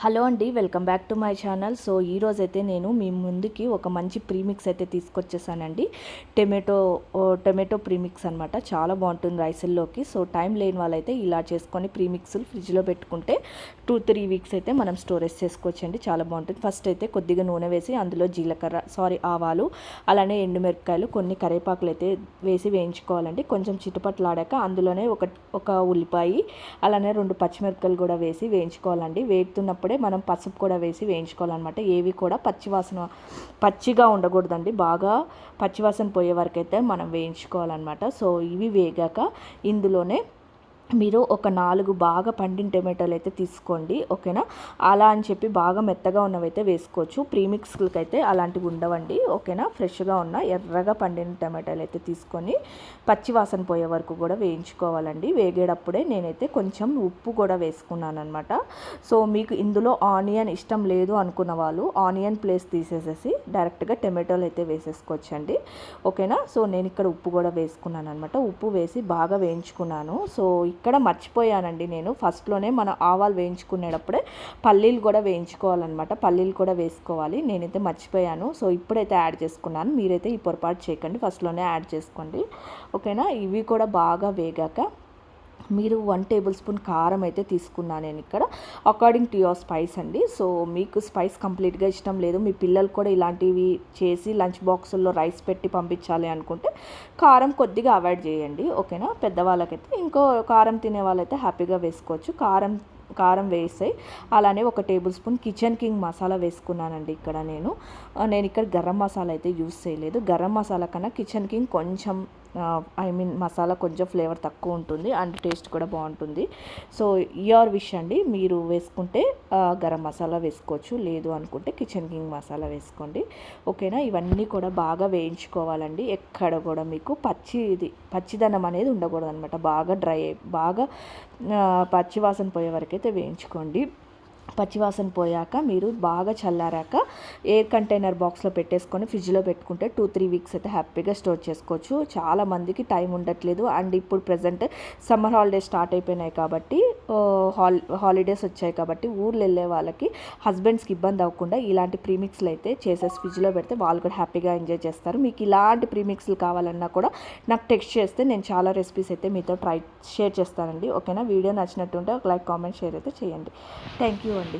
Hello అండి, welcome back to my channel. So ఈరోజైతే నేను మీ ముందుకి ఒక మంచి ప్రీమిక్స్ అయితే తీసుకొచ్చేసానండి. టొమాటో ప్రీమిక్స్ అనమాట. చాలా బాగుంటుంది రైసుల్లోకి. సో టైం లేని వాళ్ళైతే ఇలా చేసుకొని ప్రీమిక్స్లు ఫ్రిడ్జ్లో పెట్టుకుంటే 2-3 వీక్స్ అయితే మనం స్టోరేజ్ చేసుకోవచ్చండి. చాలా బాగుంటుంది. ఫస్ట్ అయితే కొద్దిగా నూనె వేసి అందులో ఆవాలు, అలానే ఎండుమిరపకాయలు, కొన్ని కరివేపాకులు అయితే వేసి వేయించుకోవాలండి. కొంచెం చిటపట్లాడాక అందులోనే ఒక ఉల్లిపాయ, అలానే 2 పచ్చిమిరపకాయలు కూడా వేసి వేయించుకోవాలండి. వేగుతున్నప్పుడే మనం పసుపు కూడా వేసి వేయించుకోవాలన్నమాట. ఏవి కూడా పచ్చిగా ఉండకూడదండి. బాగా పచ్చివాసన పోయే వరకు అయితే మనం వేయించుకోవాలన్నమాట. సో ఇవి వేగాక ఇందులోనే మీరు ఒక 4 బాగా పండిన టమాటాలు అయితే తీసుకోండి, ఓకేనా. అలా అని చెప్పి బాగా మెత్తగా ఉన్నవైతే వేసుకోవచ్చు. ప్రీమిక్స్లకి అయితే అలాంటివి ఉండవండి, ఓకేనా. ఫ్రెష్గా ఉన్న ఎర్రగా పండిన టమాటాలు అయితే తీసుకొని పచ్చి వాసన పోయే వరకు కూడా వేయించుకోవాలండి. వేగేటప్పుడే నేనైతే కొంచెం ఉప్పు కూడా వేసుకున్నాను అనమాట. సో మీకు ఇందులో ఆనియన్ ఇష్టం లేదు అనుకున్న వాళ్ళు ఆనియన్ ప్లేస్ తీసేసేసి డైరెక్ట్గా టమాటోలు అయితే వేసేసుకోవచ్చండి, ఓకేనా. సో నేను ఇక్కడ ఉప్పు కూడా వేసుకున్నాను అనమాట. ఉప్పు వేసి బాగా వేయించుకున్నాను. సో ఇక్కడ మర్చిపోయానండి, నేను ఫస్ట్లోనే మన ఆవాలు వేయించుకునేటప్పుడే పల్లీలు కూడా వేయించుకోవాలన్నమాట. పల్లీలు కూడా వేసుకోవాలి. నేనైతే మర్చిపోయాను. సో ఇప్పుడైతే యాడ్ చేసుకున్నాను. మీరైతే ఈ పొరపాటు చేయకండి, ఫస్ట్లోనే యాడ్ చేసుకోండి, ఓకేనా. ఇవి కూడా బాగా వేగాక మీరు 1 టేబుల్ స్పూన్ కారం అయితే తీసుకున్నాను నేను ఇక్కడ, అకార్డింగ్ టు యువర్ స్పైస్ అండి. సో మీకు స్పైస్ కంప్లీట్గా ఇష్టం లేదు, మీ పిల్లలు కూడా ఇలాంటివి చేసి లంచ్ బాక్సుల్లో రైస్ పెట్టి పంపించాలి అనుకుంటే కారం కొద్దిగా అవాయిడ్ చేయండి, ఓకేనా. పెద్దవాళ్ళకైతే ఇంకో కారం తినే వాళ్ళైతే హ్యాపీగా వేసుకోవచ్చు. కారం వేసాయి. అలానే 1 table spoon kitchen king masala వేసుకున్నానండి ఇక్కడ నేను ఇక్కడ గరం మసాలా అయితే యూస్ చేయలేదు. గరం మసాలా కన్నా కిచెన్ కింగ్ కొంచెం మసాలా కొంచెం ఫ్లేవర్ తక్కువ ఉంటుంది అండ్ టేస్ట్ కూడా బాగుంటుంది. సో యువర్ విష్ అండి, మీరు వేసుకుంటే గరం మసాలా వేసుకోవచ్చు, లేదు అనుకుంటే కిచెన్ కింగ్ మసాలా వేసుకోండి, ఓకేనా. ఇవన్నీ కూడా బాగా వేయించుకోవాలండి. ఎక్కడ కూడా మీకు పచ్చిదనం అనేది ఉండకూడదు అనమాట. బాగా పచ్చివాసన పోయే వరకు అయితే వేయించుకోండి. పచ్చివాసన పోయాక మీరు బాగా చల్లారాక ఎయిర్ కంటైనర్ బాక్స్లో పెట్టేసుకొని ఫ్రిడ్జ్లో పెట్టుకుంటే 2-3 వీక్స్ అయితే హ్యాపీగా స్టోర్ చేసుకోవచ్చు. చాలామందికి టైం ఉండట్లేదు అండ్ ఇప్పుడు ప్రజెంట్ సమ్మర్ హాలిడేస్ స్టార్ట్ అయిపోయినాయి కాబట్టి హాలిడేస్ వచ్చాయి కాబట్టి ఊర్లు వెళ్ళే వాళ్ళకి హస్బెండ్స్కి ఇబ్బంది అవ్వకుండా ఇలాంటి ప్రీమిక్స్లు అయితే చేసేసి ఫ్రిడ్జ్లో పెడితే వాళ్ళు కూడా హ్యాపీగా ఎంజాయ్ చేస్తారు. మీకు ఇలాంటి ప్రీమిక్స్లు కావాలన్నా కూడా నాకు టెక్స్ట్ చేస్తే నేను చాలా రెసిపీస్ అయితే మీతో షేర్ చేస్తానండి, ఓకేనా. వీడియో నచ్చినట్టుంటే ఒక లైక్, కామెంట్, షేర్ అయితే చేయండి. థ్యాంక్ యూ అండి.